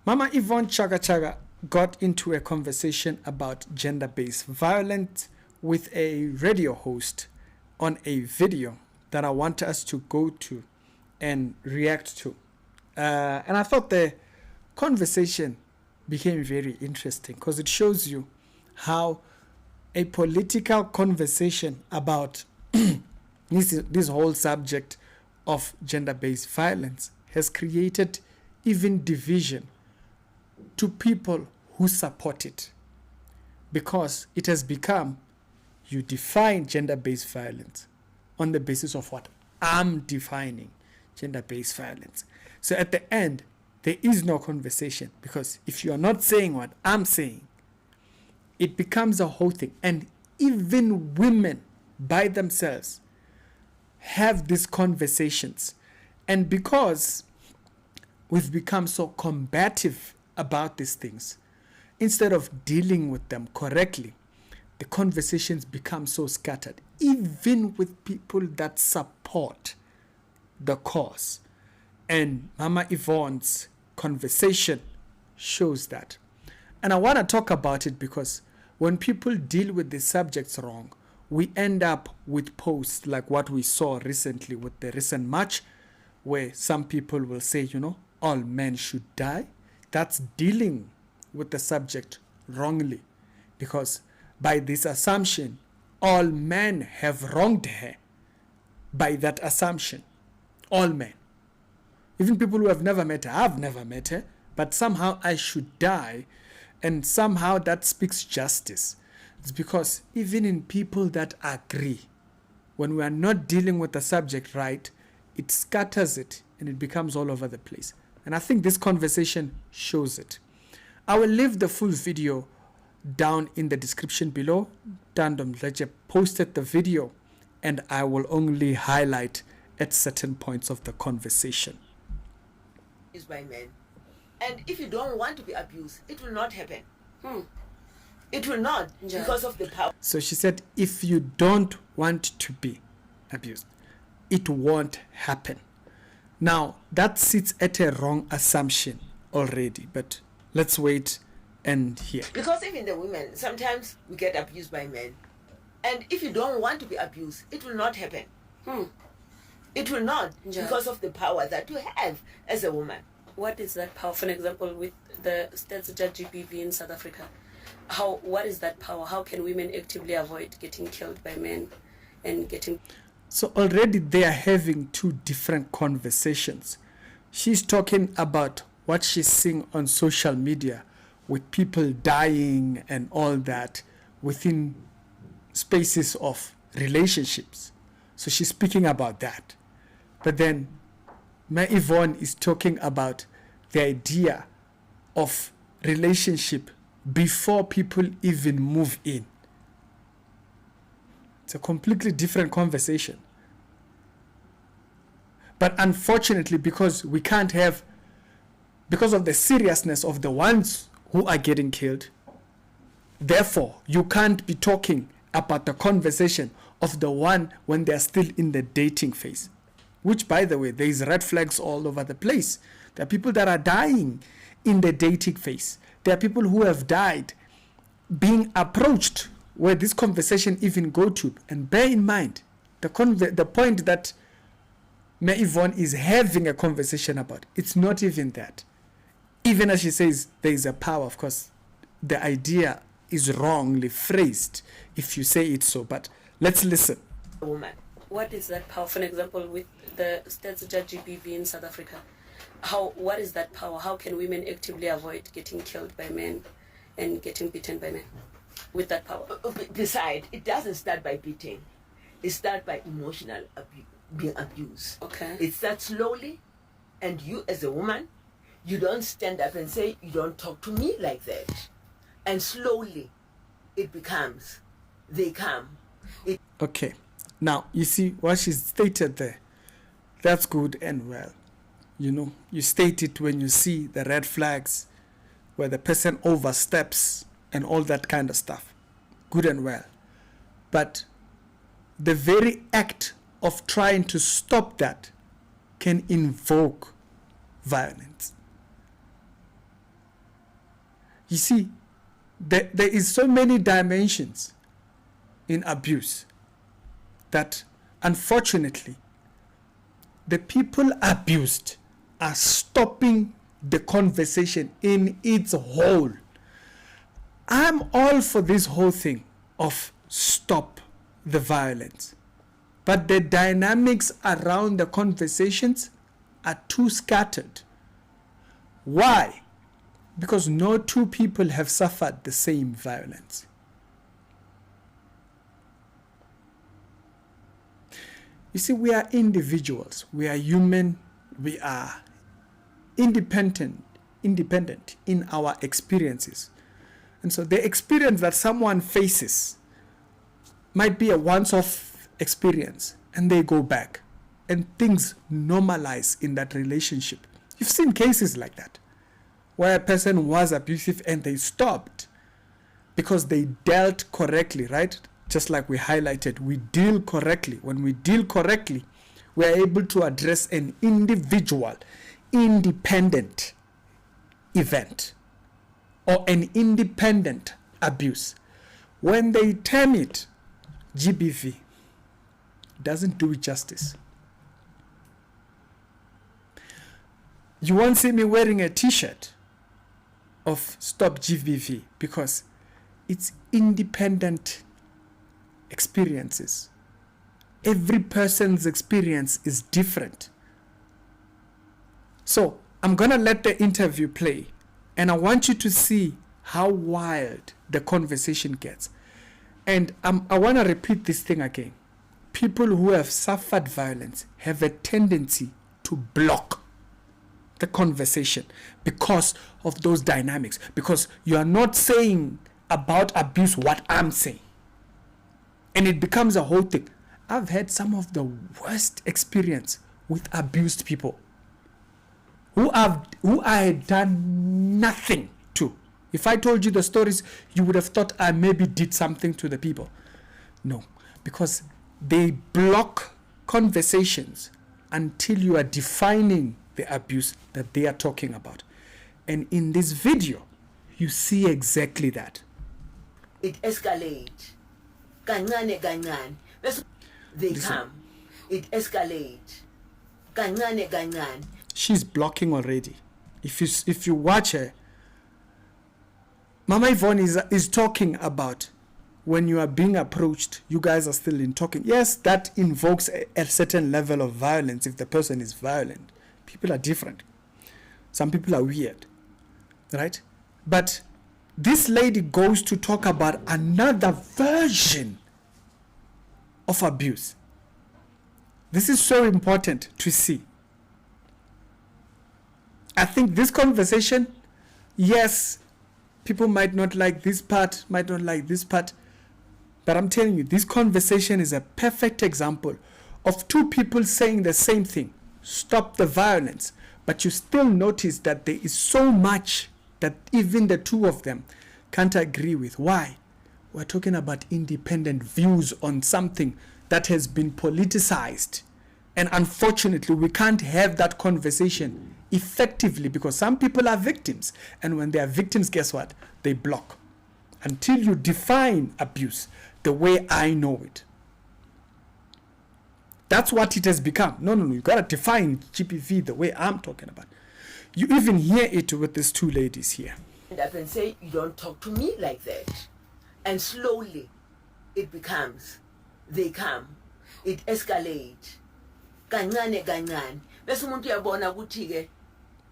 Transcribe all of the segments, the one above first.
Mama Yvonne Chaka Chaka got into a conversation about gender-based violence with a radio host on a video that I want us to go to and react to. And I thought the conversation became very interesting because it shows you how a political conversation about this whole subject of gender-based violence has created even division to people who support it, because it has become, you define gender-based violence on the basis of what I'm defining gender-based violence. So at the end, there is no conversation, because if you are not saying what I'm saying, it becomes a whole thing. And even women by themselves have these conversations. And because we've become so combative about these things, instead of dealing with them correctly, the conversations become so scattered, even with people that support the cause. And Mama Yvonne's conversation shows that. And I want to talk about it because when people deal with the subjects wrong, we end up with posts like what we saw recently with the recent march, where some people will say, all men should die. That's dealing with the subject wrongly, because by this assumption, all men have wronged her. By that assumption, all men. Even people who have never met her, I've never met her, but somehow I should die, and somehow that speaks justice. It's because even in people that agree, when we are not dealing with the subject right, it scatters it and it becomes all over the place. And I think this conversation shows it. I will leave the full video down in the description below. Tandom Leje posted the video, and I will only highlight at certain points of the conversation. Is by men. And if you don't want to be abused, it will not happen. It will not, because of the power. So she said, if you don't want to be abused, it won't happen. Now, that sits at a wrong assumption already, but let's wait and hear. Because even the women, sometimes we get abused by men. And if you don't want to be abused, it will not happen. It will not, because of the power that you have as a woman. What is that power? For an example, with the stats judge GBV in South Africa, what is that power? How can women actively avoid getting killed by men and getting... So already they are having two different conversations. She's talking about what she's seeing on social media with people dying and all that within spaces of relationships. So she's speaking about that. But then Yvonne is talking about the idea of relationship before people even move in. It's a completely different conversation. But unfortunately, because we can't have, because of the seriousness of the ones who are getting killed, therefore, you can't be talking about the conversation of the one when they're still in the dating phase. Which, by the way, there is red flags all over the place. There are people that are dying in the dating phase. There are people who have died being approached where this conversation even go to. And bear in mind, the point that Yvonne is having a conversation about, it's not even that. Even as she says there is a power, of course, the idea is wrongly phrased if you say it so. But let's listen. Woman. What is that power? For an example, with the stats judge GBV in South Africa, what is that power? How can women actively avoid getting killed by men and getting beaten by men with that power? Besides, it doesn't start by beating. It starts by emotional being abused. Okay. It starts slowly, and you as a woman, you don't stand up and say, you don't talk to me like that. And slowly, it becomes, they come. Okay. Now, you see what she stated there. That's good and well. You state it when you see the red flags, where the person oversteps and all that kind of stuff. Good and well. But the very act of trying to stop that can invoke violence. You see, there is so many dimensions in abuse that unfortunately the people abused are stopping the conversation in its whole. I'm all for this whole thing of stop the violence, but the dynamics around the conversations are too scattered. Why? Because no two people have suffered the same violence. You see, we are individuals, we are human, we are independent in our experiences. And so the experience that someone faces might be a once-off experience, and they go back, and things normalize in that relationship. You've seen cases like that, where a person was abusive and they stopped because they dealt correctly, right? Just like we highlighted, we deal correctly. When we deal correctly, we are able to address an individual, independent event or an independent abuse. When they term it GBV, it doesn't do it justice. You won't see me wearing a t-shirt of Stop GBV because it's independent experiences. Every person's experience is different. So I'm going to let the interview play, and I want you to see how wild the conversation gets. And I want to repeat this thing again. People who have suffered violence have a tendency to block the conversation because of those dynamics, because you are not saying about abuse what I'm saying, and it becomes a whole thing. I've had some of the worst experience with abused people who I had done nothing to. If I told you the stories, you would have thought I maybe did something to the people. No, because they block conversations until you are defining the abuse that they are talking about. And in this video, you see exactly that. It escalates. Kancane kancane. They come. It escalates. Kancane kancane. She's blocking already. If you watch her, Mama Yvonne is talking about when you are being approached, you guys are still in talking. Yes, that invokes a certain level of violence if the person is violent. People are different. Some people are weird, right? But this lady goes to talk about another version of abuse. This is so important to see. I think this conversation, yes, people might not like this part, might not like this part, but I'm telling you, this conversation is a perfect example of two people saying the same thing. Stop the violence. But you still notice that there is so much that even the two of them can't agree with. Why? We're talking about independent views on something that has been politicized. And unfortunately, we can't have that conversation effectively because some people are victims. And when they are victims, guess what? They block. Until you define abuse the way I know it. That's what it has become. No, you got to define GBV the way I'm talking about. You even hear it with these two ladies here. And I can say, you don't talk to me like that. And slowly, it becomes, they come. It escalates. Kancane kancane. Bese umuntu uyabona ukuthi ke,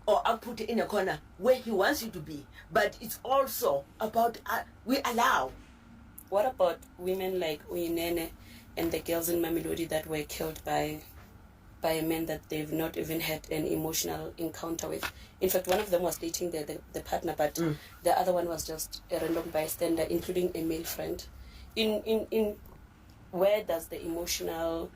or I put it in a corner where he wants you to be. But it's also about, we allow. What about women like Uyinene and the girls in Mamelodi that were killed by a man that they've not even had an emotional encounter with? In fact, one of them was dating the partner, but the other one was just a random bystander, including a male friend. In where does the emotional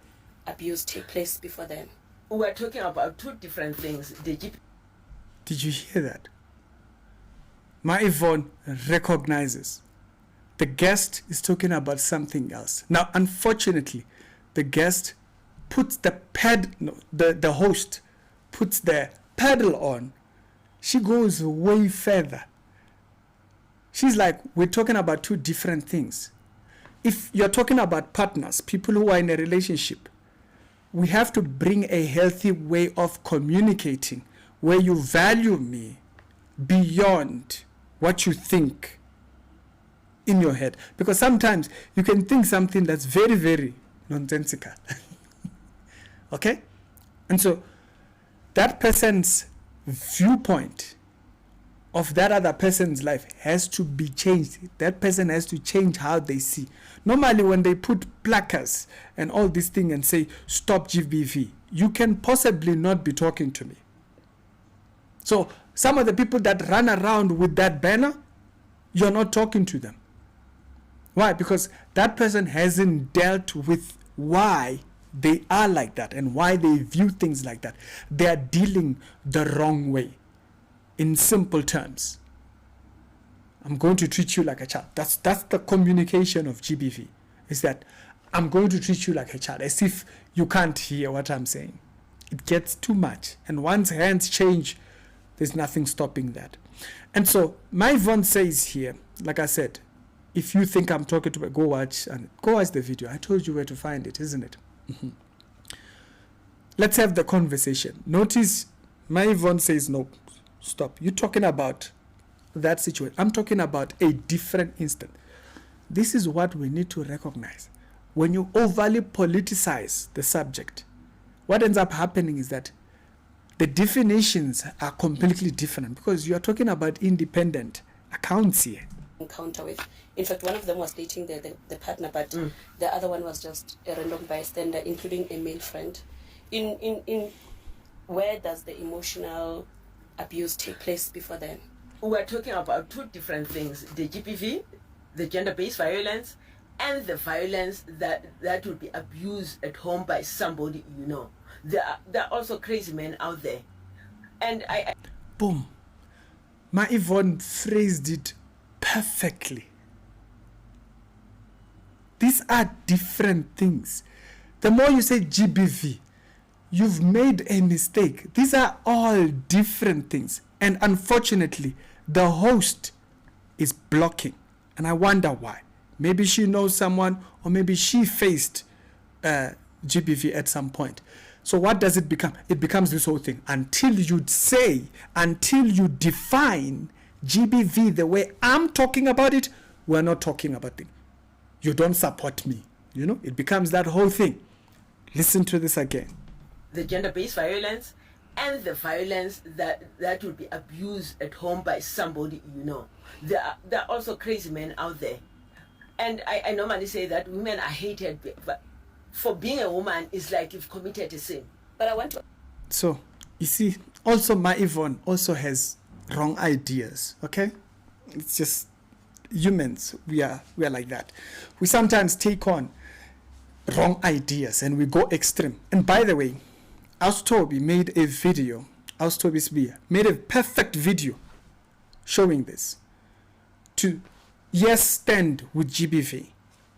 abuse take place before then? We're talking about two different things. Did you hear that? My Yvonne recognizes the guest is talking about something else. Now, unfortunately, the guest puts the host puts the pedal on. She goes way further She's like, we're talking about two different things. If you're talking about partners, people who are in a relationship, we have to bring a healthy way of communicating where you value me beyond what you think in your head. Because sometimes you can think something that's very, very nonsensical. Okay? And so that person's viewpoint of that other person's life has to be changed. That person has to change how they see. Normally, when they put placards and all these things and say, stop GBV, you can possibly not be talking to me. So some of the people that run around with that banner, you're not talking to them. Why? Because that person hasn't dealt with why they are like that and why they view things like that. They are dealing the wrong way. In simple terms, I'm going to treat you like a child. That's the communication of GBV, is that I'm going to treat you like a child, as if you can't hear what I'm saying. It gets too much. And once hands change, there's nothing stopping that. And so my Yvonne says here, like I said, if you think I'm talking to, go watch the video. I told you where to find it, isn't it? Mm-hmm. Let's have the conversation. Notice my Yvonne says, no, stop. You're talking about that situation. I'm talking about a different instant. This is what we need to recognize. When you overly politicize the subject, what ends up happening is that the definitions are completely different, because you are talking about independent accounts here. Encounter with. In fact, one of them was dating the partner, but the other one was just a random bystander, including a male friend. In where does the emotional abuse take place before then? We're talking about two different things: the GBV, the gender-based violence, and the violence that would be abused at home by somebody you know. There are also crazy men out there, and I boom, my Yvonne phrased it perfectly. These are different things. The more you say GBV, you've made a mistake. These are all different things. And unfortunately, the host is blocking. And I wonder why. Maybe she knows someone, or maybe she faced GBV at some point. So what does it become? It becomes this whole thing. Until you define GBV the way I'm talking about it, we're not talking about it. You don't support me. You know, it becomes that whole thing. Listen to this again. The gender-based violence and the violence that would be abused at home by somebody you know. There are also crazy men out there. And I normally say that women are hated, but for being a woman, it's like you've committed a sin. But I want to... So, you see, also my Yvonne also has wrong ideas, okay? It's just humans, we are like that. We sometimes take on wrong ideas and we go extreme. And by the way, Toby made a video, made a perfect video showing this. To, yes, stand with GBV,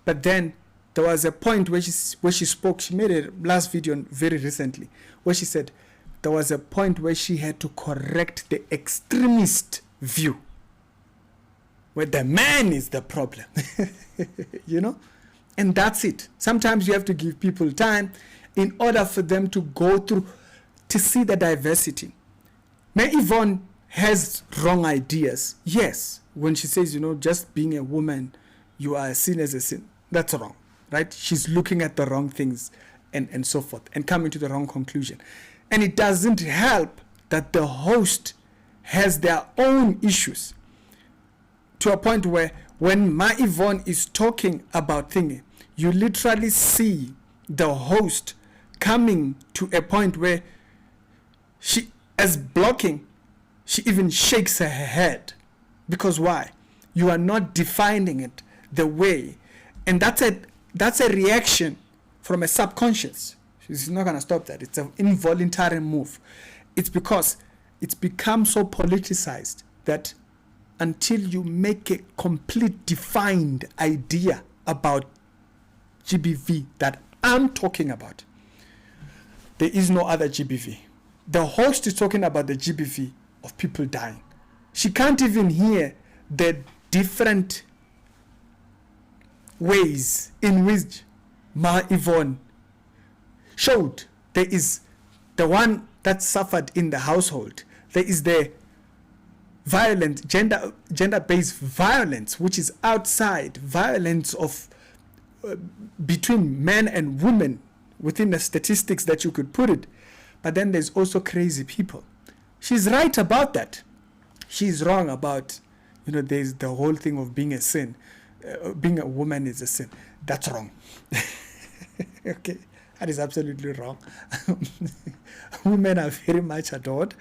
but then there was a point where she spoke. She made a last video very recently where she said there was a point where she had to correct the extremist view, where the man is the problem. You know? And that's it. Sometimes you have to give people time in order for them to go through, to see the diversity. Now, Yvonne has wrong ideas. Yes, when she says, you know, just being a woman, you are seen as a sin. That's wrong, right? She's looking at the wrong things and so forth, and coming to the wrong conclusion. And it doesn't help that the host has their own issues, to a point where when my Yvonne is talking about things, you literally see the host coming to a point where she, as blocking, she even shakes her head. Because why? You are not defining it the way. And that's a reaction from a subconscious. She's not going to stop that. It's an involuntary move. It's because it's become so politicized that until you make a complete defined idea about GBV that I'm talking about, there is no other GBV. The host is talking about the GBV of people dying. She can't even hear the different ways in which Ma Yvonne showed. There is the one that suffered in the household. There is the violent gender-based violence, which is outside violence of between men and women within the statistics that you could put it. But then there's also crazy people. She's right about that. She's wrong about, there's the whole thing of being a sin. Being a woman is a sin. That's wrong. Okay, that is absolutely wrong. Women are very much adored.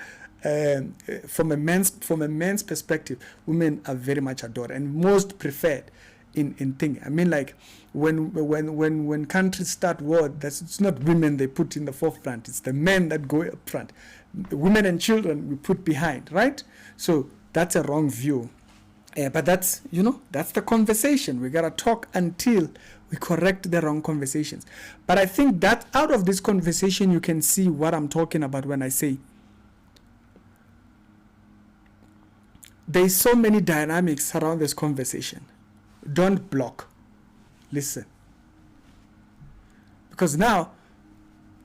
From a man's perspective, women are very much adored and most preferred in thing. I mean, like when countries start war, it's not women they put in the forefront, it's the men that go up front. The women and children we put behind, right? So that's a wrong view. But that's the conversation. We gotta talk until we correct the wrong conversations. But I think that out of this conversation you can see what I'm talking about when I say there's so many dynamics around this conversation. Don't block. Listen. Because now,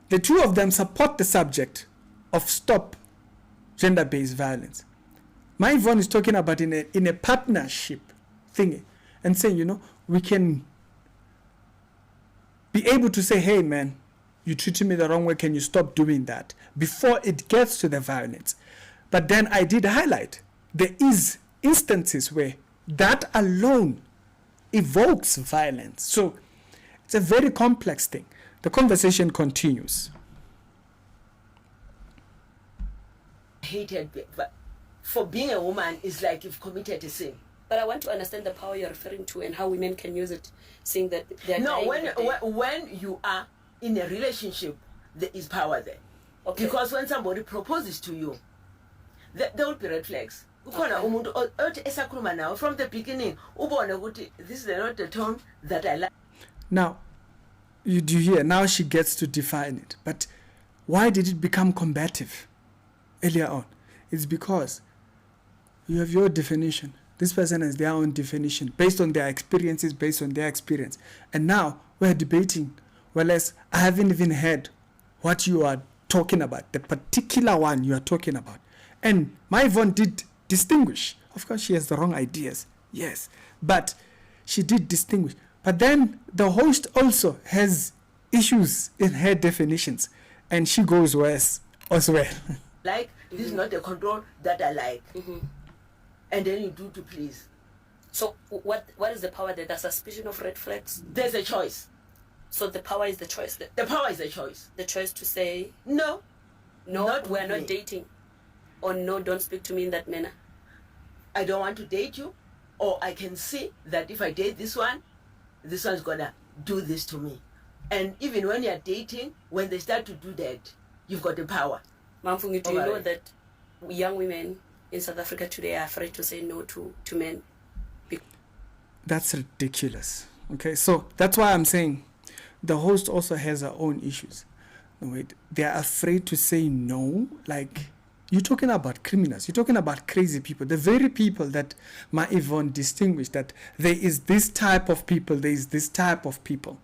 the two of them support the subject of stop gender-based violence. My Yvonne is talking about in a partnership thingy and saying, we can be able to say, hey man, you treated me the wrong way, can you stop doing that? Before it gets to the violence. But then I did highlight, there is instances where that alone evokes violence. So it's a very complex thing. The conversation continues. Hated, but for being a woman is like you've committed a sin. But I want to understand the power you're referring to and how women can use it, seeing that they're when you are in a relationship, there is power there. Okay. Because when somebody proposes to you, there will be red flags. Okay. From the beginning, this is not the tone that I like. Now, you do hear, now she gets to define it. But why did it become combative earlier on? It's because you have your definition. This person has their own definition based on their experiences, based on their experience. And now we're debating, whereas I haven't even heard what you are talking about, the particular one you are talking about. And my Yvonne did distinguish. Of course, she has the wrong ideas, yes, but she did distinguish. But then the host also has issues in her definitions, and she goes worse as well. Like, this is not the control that I like. Mm-hmm. And then you do to please. So what is the power there? The suspicion of red flags? There's a choice. So the power is the choice. The power is the choice. The choice to say, no, we're not dating. Or no, don't speak to me in that manner. I don't want to date you. Or I can see that if I date this one's gonna do this to me. And even when you're dating, when they start to do that, you've got the power. Mamfungi, do you know that young women in South Africa today are afraid to say no to men? That's ridiculous. Okay, so that's why I'm saying the host also has her own issues. Wait, they're afraid to say no. Like, you're talking about criminals, you're talking about crazy people, the very people that Ma Yvonne distinguished, that there is this type of people, there is this type of people.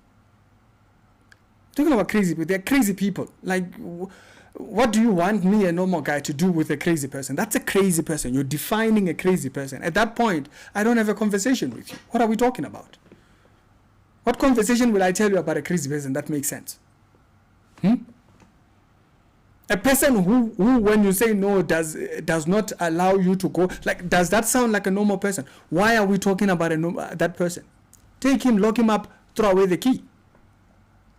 Talking about crazy people, they're crazy people. Like, what do you want me, a normal guy, to do with a crazy person? That's a crazy person. You're defining a crazy person. At that point, I don't have a conversation with you. What are we talking about? What conversation will I tell you about a crazy person that makes sense? A person who when you say no does not allow you to go, like, does that sound like a normal person? Why are we talking about that person? Take him, lock him up, throw away the key.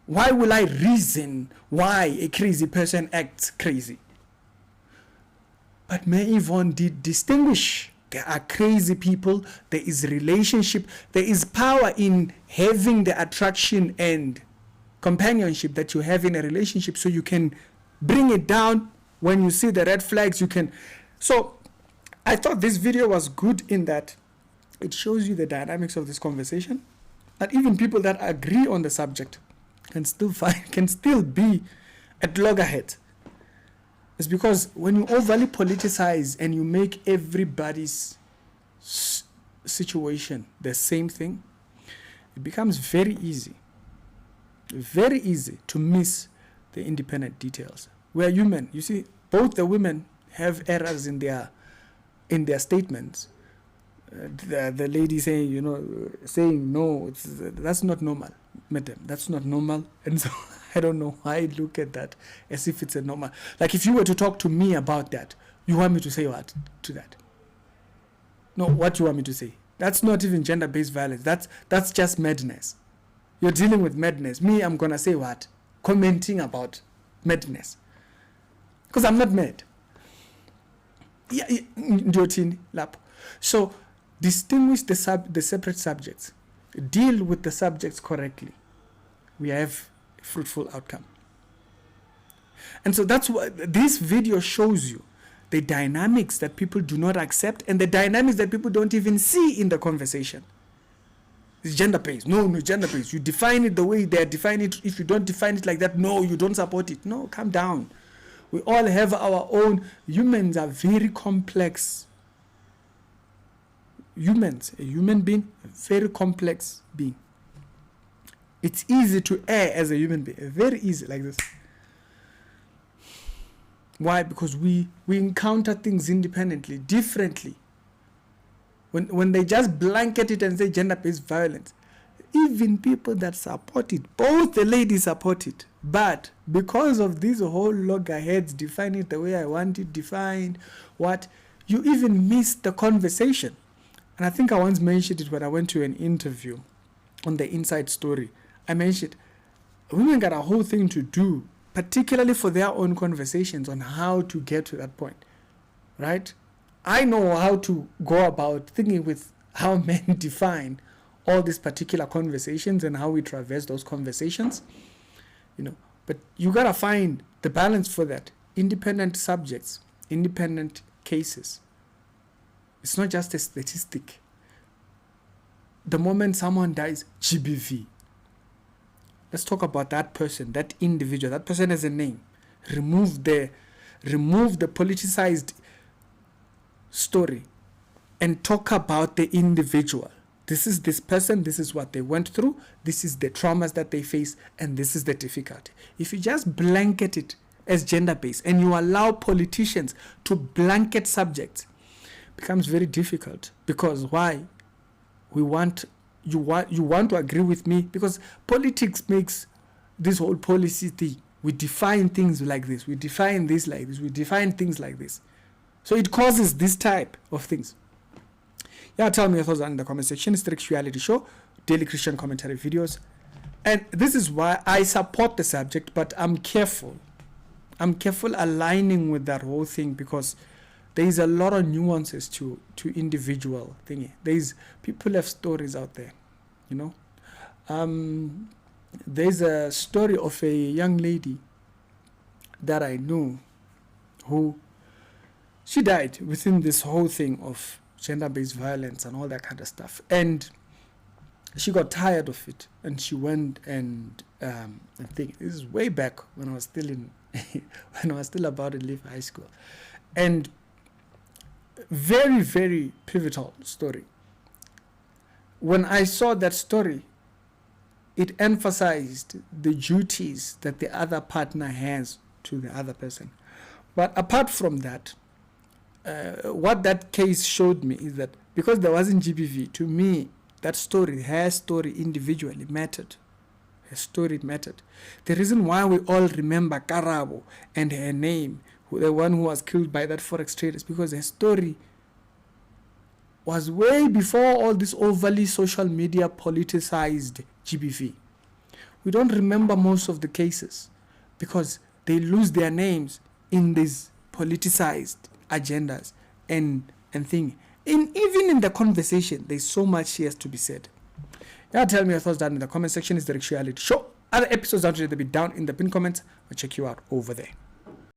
Why will I reason why a crazy person acts crazy? But Ma Yvonne did distinguish. There are crazy people, there is relationship, there is power in having the attraction and companionship that you have in a relationship, so you can bring it down when you see the red flags. You can. So I thought this video was good in that it shows you the dynamics of this conversation, that even people that agree on the subject can still be at loggerheads. It's because when you overly politicize and you make everybody's situation the same thing, it becomes very easy to miss the independent details. We're human. You see, both the women have errors in their statements. The lady saying, no, that's not normal, madam. That's not normal. And so I don't know why I look at that as if it's a normal. Like if you were to talk to me about that, you want me to say what to that? No, what you want me to say? That's not even gender-based violence. That's just madness. You're dealing with madness. Me, I'm gonna say what? Commenting about madness. Because I'm not mad. So distinguish the separate subjects. Deal with the subjects correctly. We have a fruitful outcome. And so that's what this video shows you. The dynamics that people do not accept and the dynamics that people don't even see in the conversation. It's gender-based. No, gender-based. You define it the way they're defining it. If you don't define it like that, no, you don't support it. No, calm down. We all have our own. Humans are very complex. A human being, a very complex being. It's easy to err as a human being. Very easy, like this. Why? Because we encounter things independently, differently. When they just blanket it and say gender-based violence, even people that support it, both the ladies support it, but because of these whole loggerheads define it the way I want it defined, you even miss the conversation. And I think I once mentioned it when I went to an interview on the Inside Story. I mentioned women got a whole thing to do, particularly for their own conversations on how to get to that point, right? I know how to go about thinking with how men define all these particular conversations and how we traverse those conversations, but you gotta find the balance for that. Independent subjects, independent cases. It's not just a statistic. The moment someone dies, GBV. Let's talk about that person, that individual. That person has a name. Remove the politicized story and talk about the individual. This is this person, this is what they went through, this is the traumas that they face, and this is the difficulty. If you just blanket it as gender-based and you allow politicians to blanket subjects, it becomes very difficult. Because why? You want to agree with me, because politics makes this whole policy thing. We define things like this, we define this like this, we define things like this. So it causes this type of things. Yeah, tell me your thoughts in the comment section. It's the Reality Show, daily Christian commentary videos. And this is why I support the subject, but I'm careful. I'm careful aligning with that whole thing, because there is a lot of nuances to individual thingy. People have stories out there, There's a story of a young lady that I knew who she died within this whole thing of gender-based violence and all that kind of stuff. And she got tired of it, and she went and I think this is way back when I was still about to leave high school. And very, very pivotal story. When I saw that story, it emphasized the duties that the other partner has to the other person. But apart from that, what that case showed me is that because there wasn't GBV, to me, that story, her story individually mattered. Her story mattered. The reason why we all remember Karabo and her name, the one who was killed by that forex trader, is because her story was way before all this overly social media politicized GBV. We don't remember most of the cases because they lose their names in these politicized agendas and thing. Even in the conversation, there's so much here to be said. Yeah, tell me your thoughts down in the comment section. It's the Reality Show. Other episodes out there, they'll be down in the pinned comments. I'll check you out over there.